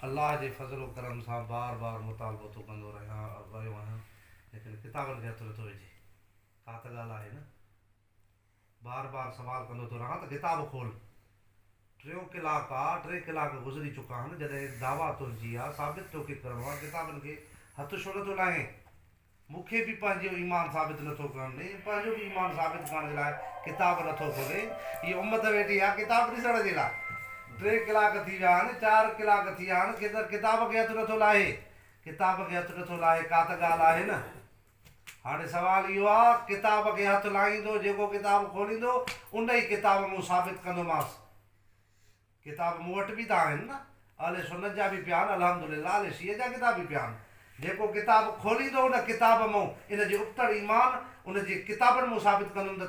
अल्लाह जे फज़ल करम सां बार बार मुतालबो तो कंदो रहियो आहियां, लेकिन किताबनि खे हथु नथो विझे। का त ॻाल्हि आहे न, बार बार सवाल कंदो थो रहां त किताब खोल। 3 कलाक गुज़री चुका आहिनि जॾहिं दावा तुंहिंजी आहे, साबित तोखे करिणो आहे, किताबनि खे हथु छो नथो लाहे? मूंखे बि पंहिंजो ईमान साबित नथो करणु ॾे, पंहिंजो बि ईमान साबित करण जे लाइ किताब नथो खोले। हीअ उम्मत वेठी आहे किताब ॾिसण जे लाइ। 3 कलाक थी विया आहिनि, 4 कलाक थी विया आहिनि, किताब खे हथु नथो लाहे। किताब खे हथु नथो लाहे, का त ॻाल्हि आहे न। हाणे सवाल इहो आहे, किताब खे हथु लाहींदो, जेको किताब खोलींदो उन ई किताब मूं साबित कंदोमांसि। किताब मूं वटि बि त आहिनि न, अहले सुन्नत जा बि पिया आहिनि, अल्हम्दुलिल्लाह अहले शीअ जा किताब बि पिया आहिनि। जेको किताब खोलींदो उन किताब मूं इन जे उबतड़ ईमान उन जी किताबनि मूं साबित कंदुमि त